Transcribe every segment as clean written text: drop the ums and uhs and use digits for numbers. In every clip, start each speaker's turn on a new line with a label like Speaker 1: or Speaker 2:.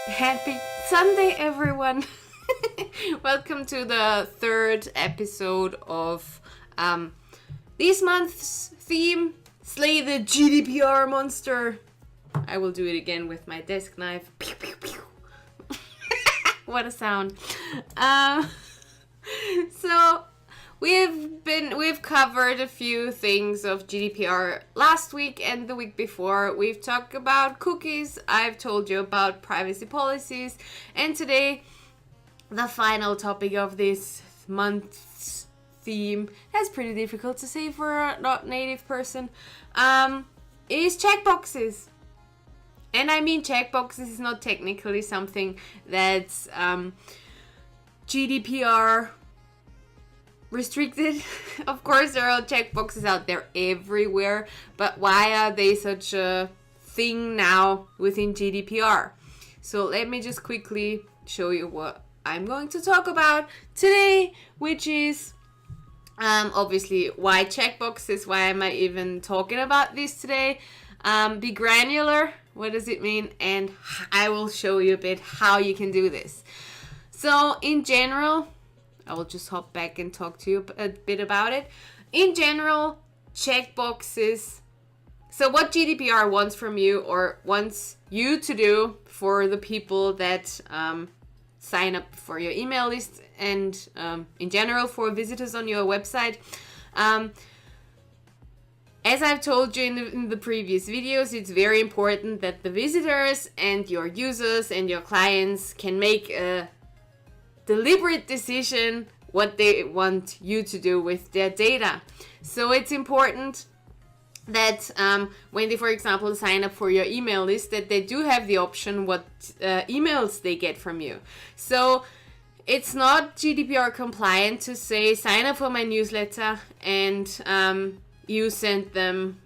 Speaker 1: Happy Sunday, everyone! Welcome to the third episode of this month's theme, Slay the GDPR monster. I will do it again with my desk knife. Pew, pew, pew. What a sound. So we've covered a few things of GDPR last week and the week before. We've talked about cookies. I've told you about privacy policies, and today the final topic of this month's theme, that's pretty difficult to say for a not native person, is checkboxes. And I mean, checkboxes is not technically something that's GDPR restricted. Of course, there are checkboxes out there everywhere, but why are they such a thing now within GDPR? So let me just quickly show you what I'm going to talk about today, which is obviously why checkboxes. Why am I even talking about this today? Be granular. What does it mean? And I will show you a bit how you can do this. So in general, I will just hop back and talk to you a bit about it. In general, checkboxes. So what GDPR wants from you, or wants you to do for the people that sign up for your email list, and in general for visitors on your website. As I've told you in the previous videos, it's very important that the visitors and your users and your clients can make a deliberate decision what they want you to do with their data. So it's important that when they, for example, sign up for your email list, that they do have the option what emails they get from you. So it's not GDPR compliant to say, sign up for my newsletter and you send them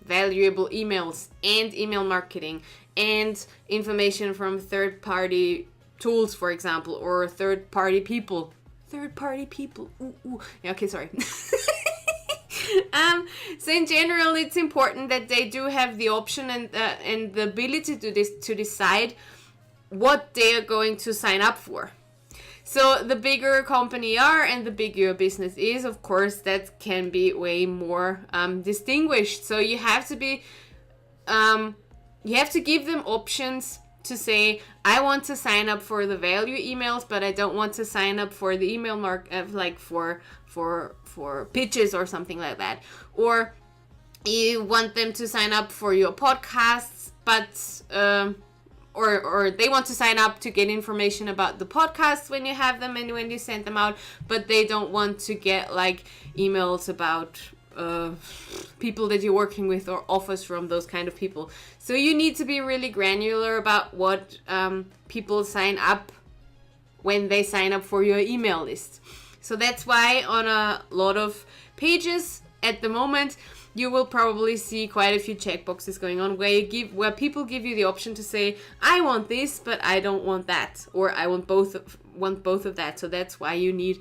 Speaker 1: valuable emails and email marketing and information from third-party tools, for example, or third-party people. Ooh. Yeah, okay, sorry. So in general, it's important that they do have the option and the ability to decide what they are going to sign up for. So the bigger a company you are and the bigger your business is, of course, that can be way more distinguished. So you have to be, you have to give them options to say, I want to sign up for the value emails, but I don't want to sign up for the email like for pitches or something like that. Or you want them to sign up for your podcasts, but or they want to sign up to get information about the podcasts when you have them and when you send them out, but they don't want to get like emails about people that you're working with or offers from those kind of people. So you need to be really granular about what people sign up when they sign up for your email list. So that's why on a lot of pages at the moment, you will probably see quite a few checkboxes going on where people give you the option to say, I want this, but I don't want that, or I want both of that. So that's why you need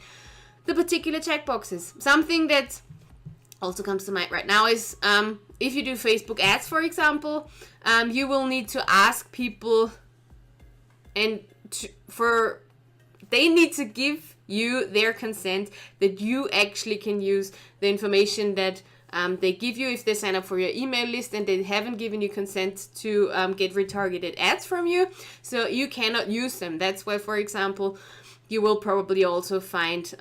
Speaker 1: the particular checkboxes. Something that also comes to mind right now is if you do Facebook ads, for example, you will need to ask people, and they need to give you their consent that you actually can use the information that they give you if they sign up for your email list and they haven't given you consent to get retargeted ads from you. So you cannot use them. That's why, for example, you will probably also find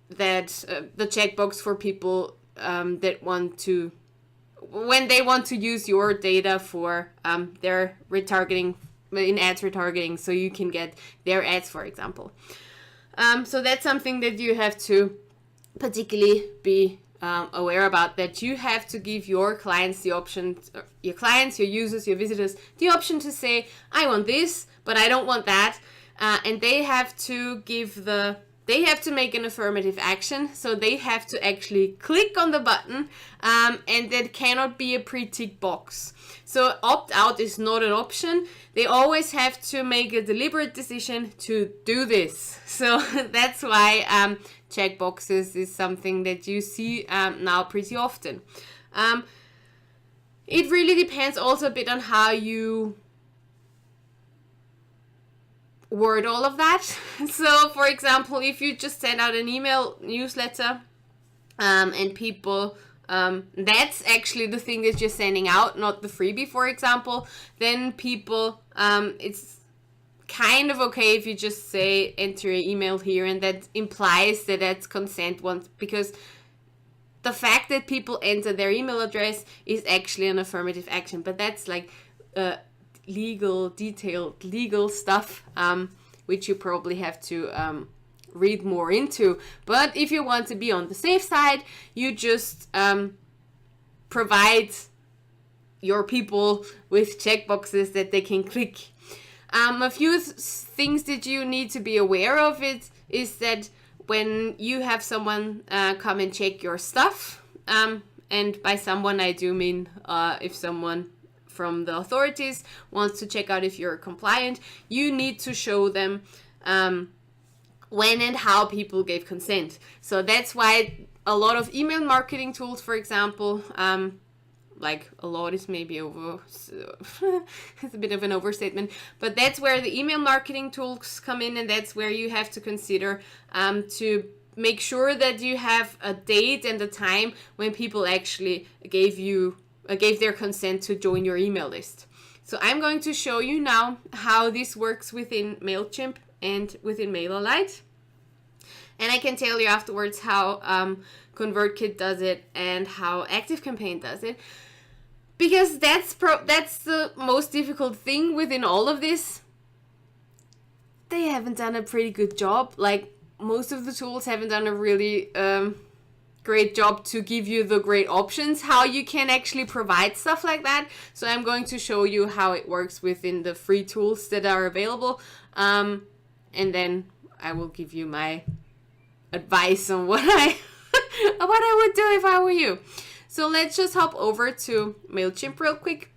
Speaker 1: that the checkbox for people that want to, when they want to use your data for their retargeting, in ads retargeting, so you can get their ads, for example. So that's something that you have to particularly be aware about, that you have to give your clients the option, your clients, your users, your visitors, the option to say, I want this, but I don't want that. And they have to make an affirmative action. So they have to actually click on the button, and that cannot be a pre-tick box. So opt-out is not an option. They always have to make a deliberate decision to do this. So that's why checkboxes is something that you see now pretty often. It really depends also a bit on how you word all of that. So for example, if you just send out an email newsletter, and people, that's actually the thing that you're sending out, not the freebie, for example, then people, it's kind of okay if you just say enter your email here, and that implies that that's consent once, because the fact that people enter their email address is actually an affirmative action. But that's like detailed legal stuff, which you probably have to read more into. But if you want to be on the safe side, you just provide your people with checkboxes that they can click. A few things that you need to be aware of is that when you have someone come and check your stuff, and by someone I do mean if someone from the authorities wants to check out if you're compliant, you need to show them when and how people gave consent. So that's why a lot of email marketing tools, for example, like a lot is maybe it's a bit of an overstatement, but that's where the email marketing tools come in, and that's where you have to consider to make sure that you have a date and a time when people actually gave their consent to join your email list. So I'm going to show you now how this works within MailChimp and within MailerLite. And I can tell you afterwards how ConvertKit does it and how ActiveCampaign does it. Because that's the most difficult thing within all of this. They haven't done a pretty good job. Like, most of the tools haven't done a really great job to give you the great options, how you can actually provide stuff like that. So I'm going to show you how it works within the free tools that are available. And then I will give you my advice on what I would do if I were you. So let's just hop over to MailChimp real quick,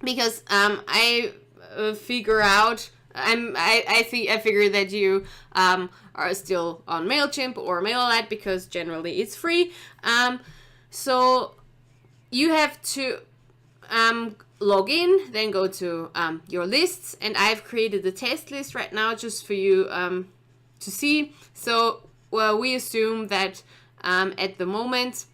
Speaker 1: because I figure that you are still on MailChimp or MailerLite, because generally it's free. So you have to log in, then go to your lists, and I've created a test list right now just for you to see. So we assume that at the moment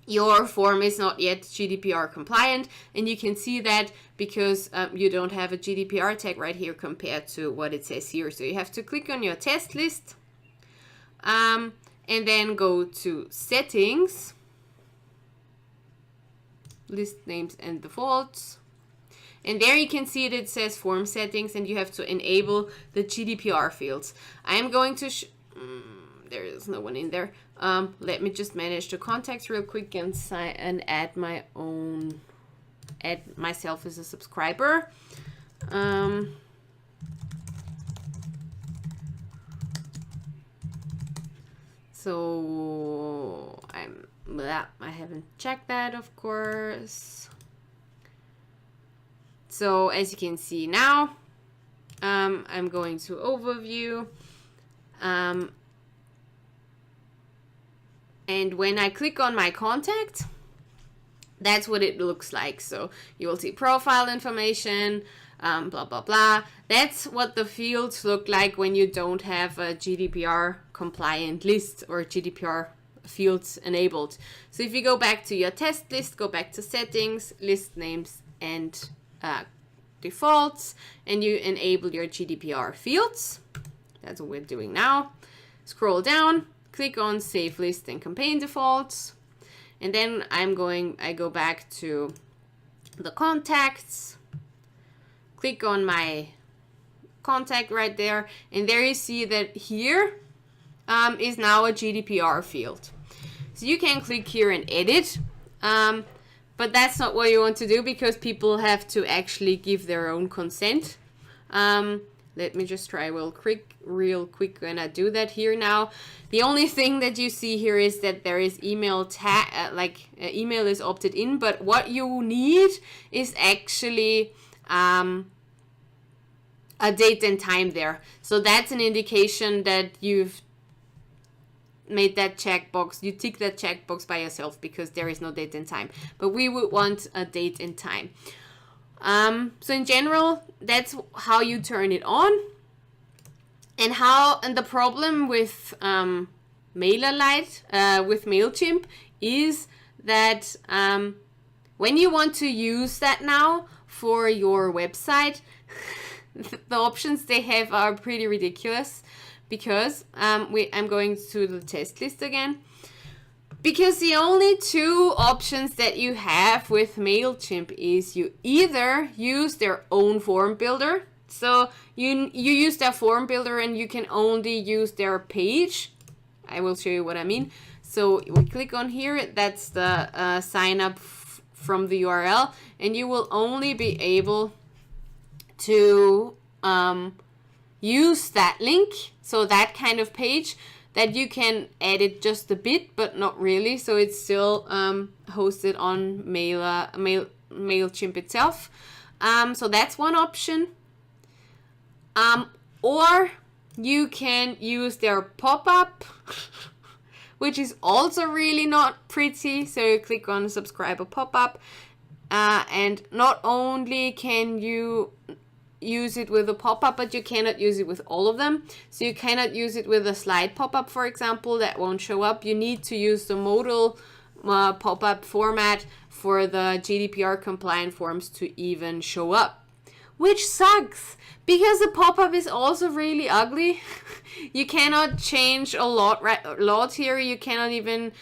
Speaker 1: your form is not yet GDPR compliant, and you can see that because you don't have a GDPR tag right here compared to what it says here. So you have to click on your test list, and then go to settings, list names and defaults, and there you can see that it says form settings, and you have to enable the GDPR fields. I'm going to there is no one in there. Let me just manage the contacts real quick and add myself as a subscriber. So I haven't checked that, of course. So as you can see now, I'm going to overview. And when I click on my contact, that's what it looks like. So you will see profile information, blah, blah, blah. That's what the fields look like when you don't have a GDPR compliant list or GDPR fields enabled. So if you go back to your test list, go back to settings, list names and defaults, and you enable your GDPR fields. That's what we're doing now. Scroll down, click on Save List and Campaign Defaults, and then I go back to the contacts, click on my contact right there, and there you see that here is now a GDPR field. So you can click here and edit, but that's not what you want to do, because people have to actually give their own consent. Let me just try real quick when I do that here now. The only thing that you see here is that there is email email is opted in, but what you need is actually a date and time there. So that's an indication that you've made that checkbox. You tick that checkbox by yourself because there is no date and time. But we would want a date and time. So in general, that's how you turn it on. And the problem with MailerLite, with MailChimp, is that when you want to use that now for your website, the options they have are pretty ridiculous, because I'm going to the test list again. Because the only two options that you have with MailChimp is you either use their own form builder. So you use their form builder and you can only use their page. I will show you what I mean. So we click on here, that's the sign up from the URL, and you will only be able to use that link, so that kind of page, that you can edit just a bit, but not really. So it's still hosted on MailChimp itself. So that's one option. Or you can use their pop-up, which is also really not pretty. So you click on subscriber pop-up, and not only can you use it with a pop-up, but you cannot use it with all of them. So you cannot use it with a slide pop-up, for example, that won't show up. You need to use the modal pop-up format for the GDPR compliant forms to even show up, which sucks, because the pop-up is also really ugly. You cannot change a lot here. You cannot even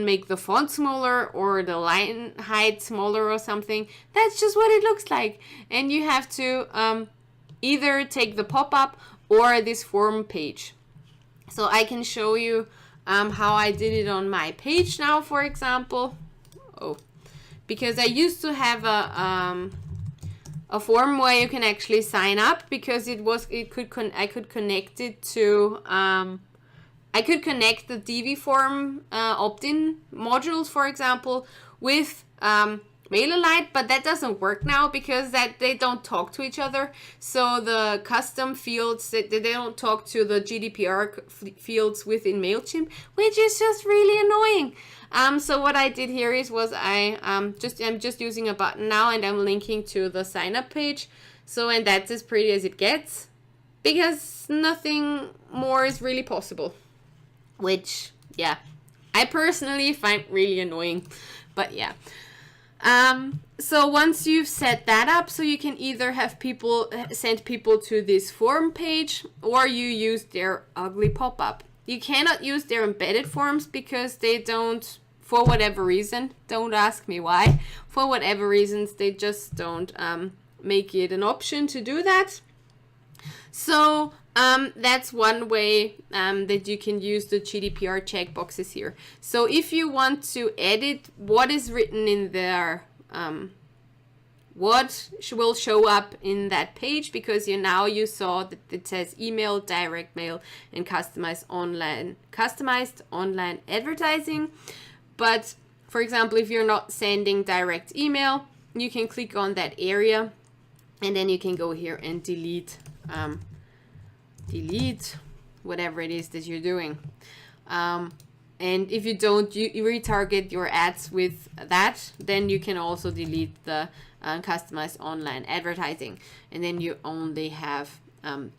Speaker 1: make the font smaller or the line height smaller or something. That's just what it looks like. And you have to either take the pop-up or this form page. So I can show you how I did it on my page now, for example. Because I used to have a form where you can actually sign up, because I could connect it to I could connect the DV form opt-in modules, for example, with MailerLite, but that doesn't work now because they don't talk to each other. So the custom fields, they don't talk to the GDPR fields within MailChimp, which is just really annoying. So what I did here I'm just using a button now, and I'm linking to the sign up page. So, and that's as pretty as it gets, because nothing more is really possible. Which, yeah, I personally find really annoying, but yeah. So once you've set that up, so you can either have send people to this form page, or you use their ugly pop-up. You cannot use their embedded forms because they don't, for whatever reason, don't ask me why, for whatever reasons, they just don't make it an option to do that. So that's one way that you can use the GDPR checkboxes here. So if you want to edit what is written in there, what will show up in that page, because you saw that it says email, direct mail, and customized online advertising. But for example, if you're not sending direct email, you can click on that area, and then you can go here and delete whatever it is that you're doing. And if you don't, you retarget your ads with that, then you can also delete the customized online advertising, and then you only have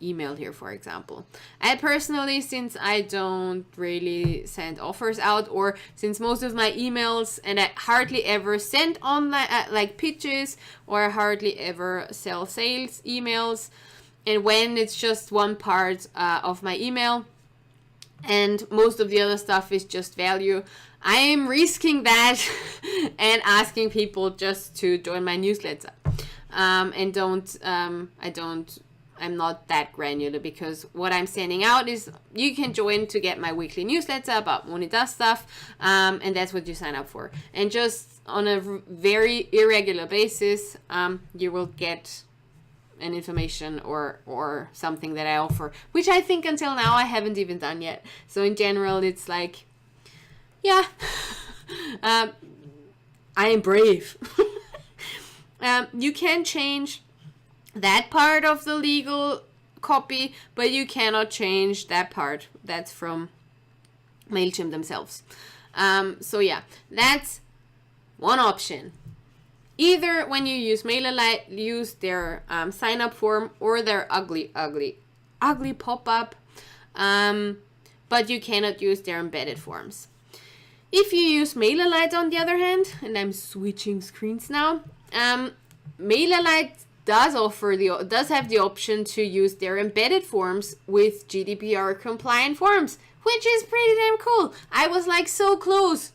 Speaker 1: email here, for example. I personally, since I don't really send offers out, or since most of my emails, and I hardly ever send online like pitches, or I hardly ever sell sales emails, and when it's just one part of my email and most of the other stuff is just value, I am risking that and asking people just to join my newsletter. I'm not that granular, because what I'm sending out is you can join to get my weekly newsletter about Moni does stuff, and that's what you sign up for. And just on a very irregular basis, you will get an information or something that I offer, which I think until now I haven't even done yet. So in general, it's like, yeah, I am brave. You can change that part of the legal copy, but you cannot change that part. That's from MailChimp themselves. So yeah, that's one option. either when you use MailerLite, use their sign up form or their ugly pop-up, but you cannot use their embedded forms. If you use MailerLite, on the other hand, and I'm switching screens now, MailerLite does have the option to use their embedded forms with GDPR compliant forms, which is pretty damn cool. I was like so close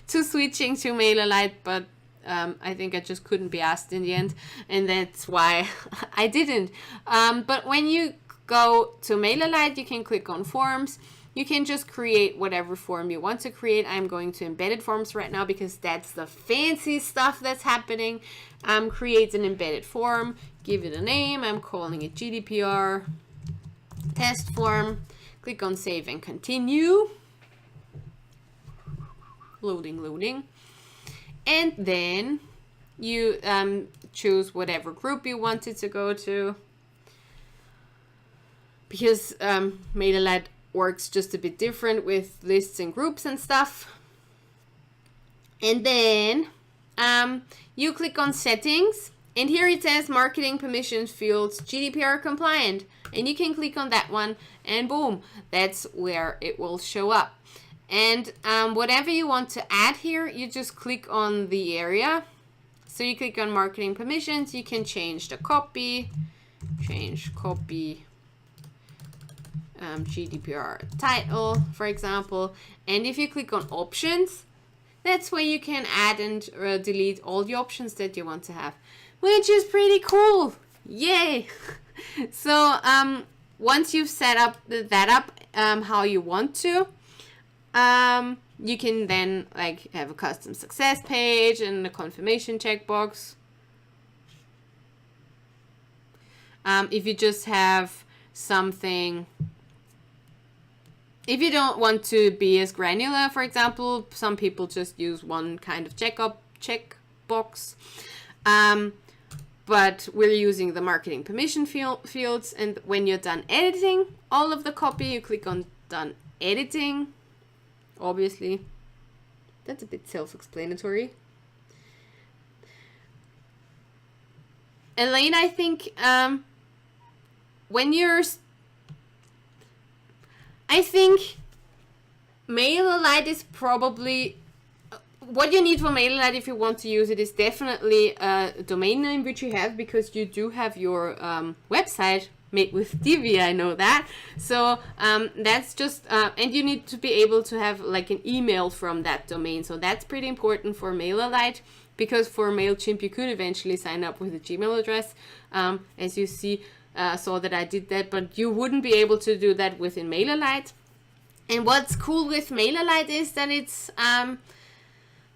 Speaker 1: to switching to MailerLite, but I think I just couldn't be asked in the end, and that's why I didn't. But when you go to MailerLite, you can click on forms. You can just create whatever form you want to create. I'm going to embedded forms right now because that's the fancy stuff that's happening. Create an embedded form, give it a name. I'm calling it GDPR test form. Click on save and continue. Loading. And then you choose whatever group you wanted to go to, because MailerLite works just a bit different with lists and groups and stuff. And then you click on settings, and here it says marketing permission fields GDPR compliant, and you can click on that one, and boom, that's where it will show up. And whatever you want to add here, you just click on the area. So you click on marketing permissions, you can change the copy, GDPR title, for example. And if you click on options, that's where you can add and delete all the options that you want to have, which is pretty cool. Yay! So once you've set up how you want to, you can then like have a custom success page and a confirmation checkbox. If you just have something, if you don't want to be as granular, for example, some people just use one kind of checkbox. But we're using the marketing permission fields, and when you're done editing all of the copy, you click on done editing. Obviously, that's a bit self-explanatory. Elaine, I think I think MailerLite is probably what you need for MailerLite if you want to use it is definitely a domain name, which you have because you do have your website made with Divi, I know that. So that's just, and you need to be able to have like an email from that domain. So that's pretty important for MailerLite, because for MailChimp you could eventually sign up with a Gmail address. As you saw that I did that, but you wouldn't be able to do that within MailerLite. And what's cool with MailerLite is that it's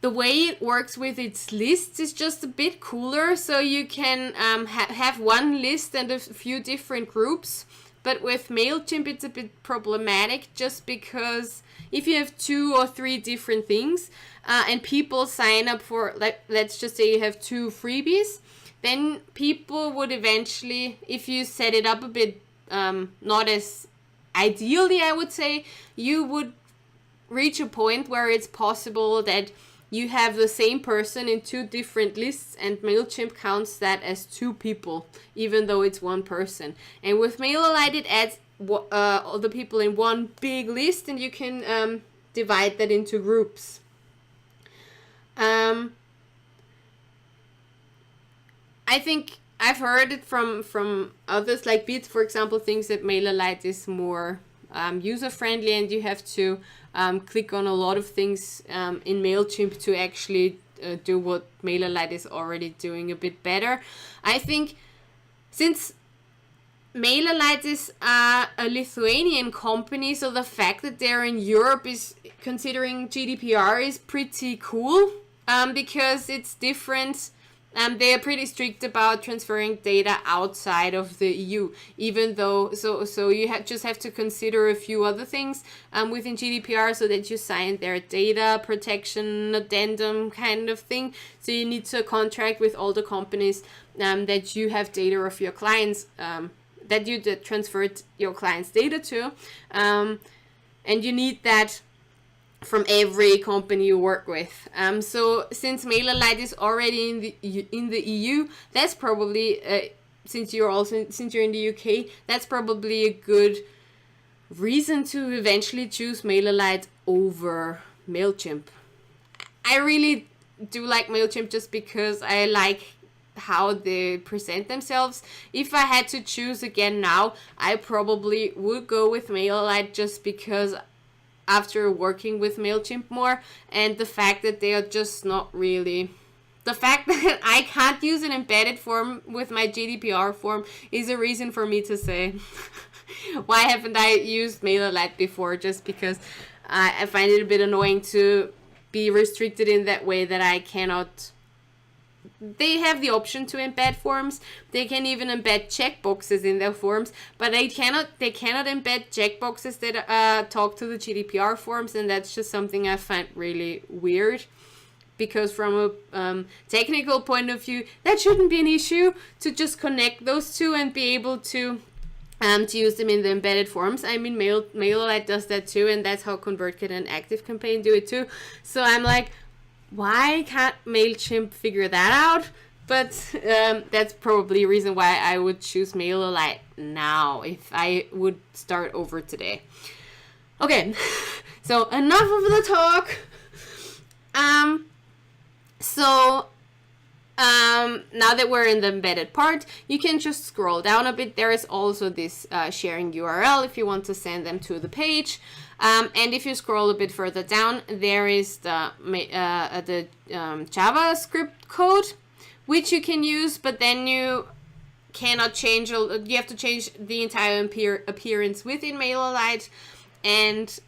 Speaker 1: the way it works with its lists is just a bit cooler. So you can have one list and a few different groups. But with MailChimp, it's a bit problematic just because if you have 2 or 3 different things and people sign up for, let's just say you have 2 freebies, then people would eventually, if you set it up a bit not as ideally, I would say, you would reach a point where it's possible that you have the same person in 2 different lists, and MailChimp counts that as 2 people, even though it's 1 person. And with MailerLite, it adds all the people in one big list, and you can divide that into groups. I think I've heard it from others, like Bits, for example, thinks that MailerLite is more user-friendly, and you have to click on a lot of things in MailChimp to actually do what MailerLite is already doing a bit better. I think since MailerLite is a Lithuanian company, so the fact that they're in Europe is, considering GDPR, is pretty cool because it's different. They are pretty strict about transferring data outside of the EU, even though, so you just have to consider a few other things within GDPR so that you sign their data protection addendum kind of thing. So you need to contract with all the companies that you have data of your clients, that you transferred your clients' data to, and you need that from every company you work with. So since MailerLite is already in the EU, that's probably since you're in the UK, that's probably a good reason to eventually choose MailerLite over MailChimp. I really do like MailChimp just because I like how they present themselves. If I had to choose again now, I probably would go with MailerLite just because after working with MailChimp more, and the fact that they are just not really... The fact that I can't use an embedded form with my GDPR form is a reason for me to say, why haven't I used MailerLite before? Just because I find it a bit annoying to be restricted in that way that I cannot... They have the option to embed forms. They can even embed checkboxes in their forms, but they cannot embed checkboxes that talk to the GDPR forms, and that's just something I find really weird. Because from a technical point of view, that shouldn't be an issue to just connect those two and be able to use them in the embedded forms. I mean, MailerLite does that too, and that's how ConvertKit and ActiveCampaign do it too. So I'm like, why can't MailChimp figure that out? But that's probably a reason why I would choose MailerLite now if I would start over today. Okay, so enough of the talk. Now that we're in the embedded part, you can just scroll down a bit. There is also this sharing URL if you want to send them to the page. And if you scroll a bit further down, there is the JavaScript code, which you can use, but then you cannot change. You have to change the entire appearance within MailerLite, and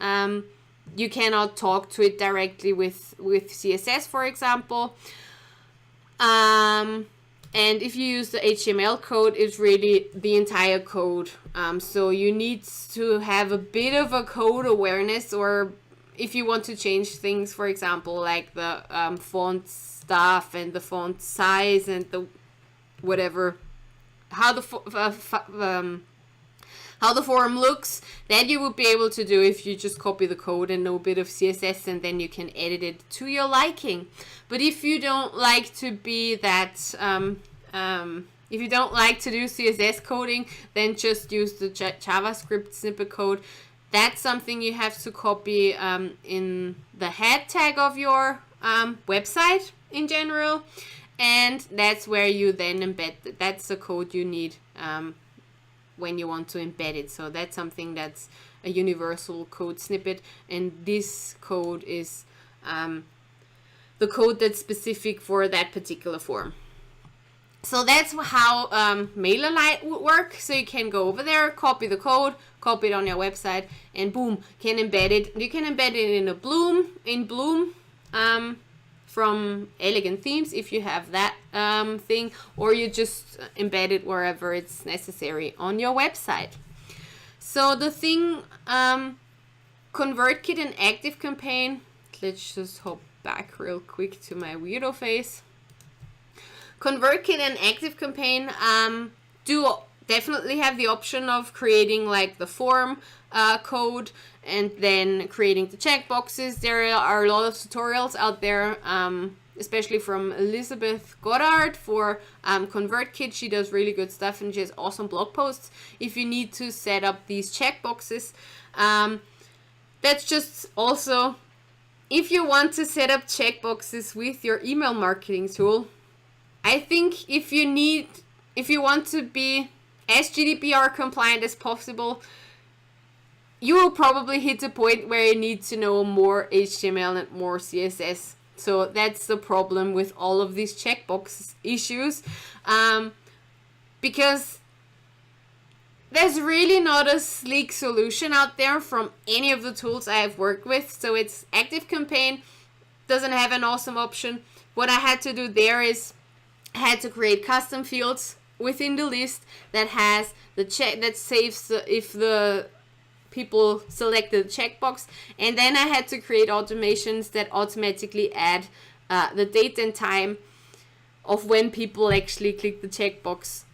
Speaker 1: you cannot talk to it directly with CSS, for example. And if you use the HTML code, it's really the entire code. So you need to have a bit of a code awareness, or if you want to change things, for example, like the font stuff and the font size and the whatever, how the form looks, that you would be able to do if you just copy the code and know a bit of CSS, and then you can edit it to your liking. But if you don't like to be that, if you don't like to do CSS coding, then just use the JavaScript snippet code. That's something you have to copy in the head tag of your website in general, and that's where you then embed. That's the code you need when you want to embed it. So that's something that's a universal code snippet, and this code is the code that's specific for that particular form. So that's how MailerLite would work. So you can go over there, copy the code, copy it on your website, and boom, can embed it. You can embed it in Bloom from Elegant Themes if you have that thing, or you just embed it wherever it's necessary on your website. So the thing, ConvertKit and ActiveCampaign, let's just hop back real quick to my weirdo face. ConvertKit and ActiveCampaign do definitely have the option of creating like the form code and then creating the checkboxes. There are a lot of tutorials out there, especially from Elizabeth Goddard for ConvertKit. She does really good stuff and she has awesome blog posts if you need to set up these checkboxes. That's just also, if you want to set up checkboxes with your email marketing tool, I think if you want to be as GDPR compliant as possible, you will probably hit a point where you need to know more HTML and more CSS. So that's the problem with all of these checkbox issues, because there's really not a sleek solution out there from any of the tools I have worked with. So it's ActiveCampaign doesn't have an awesome option. What I had to do there is I had to create custom fields within the list that has the check that saves if the people selected the checkbox, and then I had to create automations that automatically add the date and time of when people actually click the checkbox,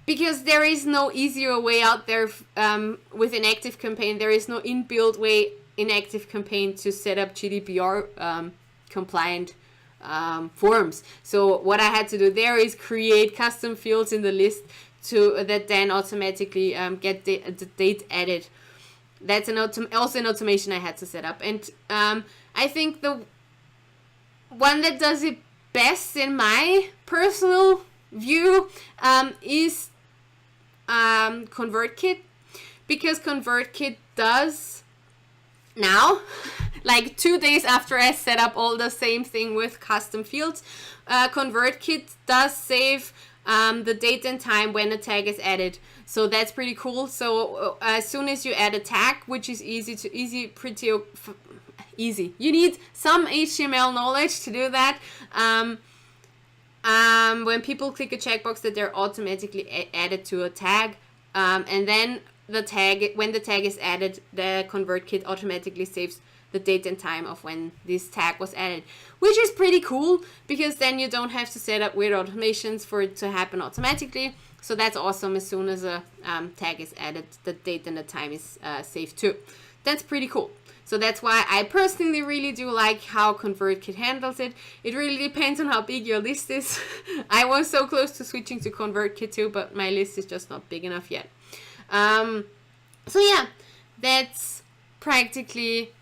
Speaker 1: because there is no easier way out there within ActiveCampaign. There is no inbuilt way inactive campaign to set up GDPR compliant forms. So what I had to do there is create custom fields in the list to that then automatically get the date added. That's also an automation I had to set up. And I think the one that does it best in my personal view is ConvertKit, because ConvertKit does now, like 2 days after I set up all the same thing with custom fields, ConvertKit does save the date and time when a tag is added. So that's pretty cool. So as soon as you add a tag, which is pretty easy. You need some HTML knowledge to do that. When people click a checkbox, that they're automatically added to a tag, and then when the tag is added, the ConvertKit automatically saves the date and time of when this tag was added, which is pretty cool, because then you don't have to set up weird automations for it to happen automatically. So that's awesome. As soon as a tag is added, the date and the time is saved too. That's pretty cool. So that's why I personally really do like how ConvertKit handles it. It really depends on how big your list is. I was so close to switching to ConvertKit too, but my list is just not big enough yet. So yeah, that's practically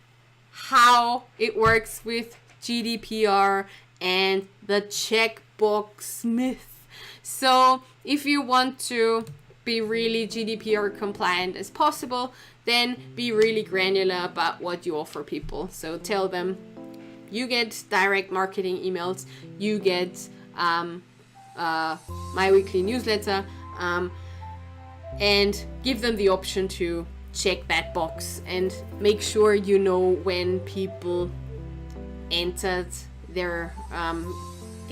Speaker 1: how it works with GDPR and the checkbox myth. So if you want to be really GDPR compliant as possible, then be really granular about what you offer people. So tell them you get direct marketing emails, you get my weekly newsletter, and give them the option to check that box, and make sure you know when people entered their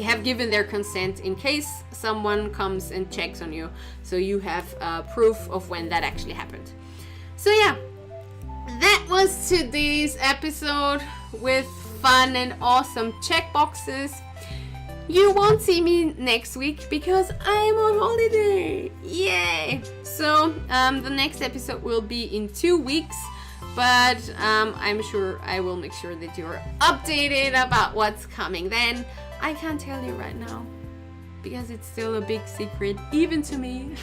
Speaker 1: have given their consent, in case someone comes and checks on you, so you have proof of when that actually happened. So yeah, that was today's episode with fun and awesome checkboxes. You won't see me next week because I'm on holiday. Yay! So the next episode will be in 2 weeks, but I'm sure I will make sure that you're updated about what's coming then. I can't tell you right now because it's still a big secret, even to me.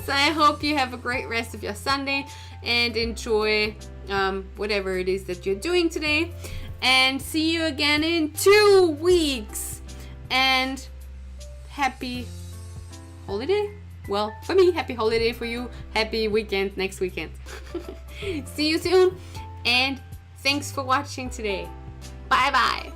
Speaker 1: So I hope you have a great rest of your Sunday and enjoy whatever it is that you're doing today. And see you again in 2 weeks. And happy holiday. Well, for me, happy holiday. For you, happy weekend next weekend. See you soon. And thanks for watching today. Bye bye.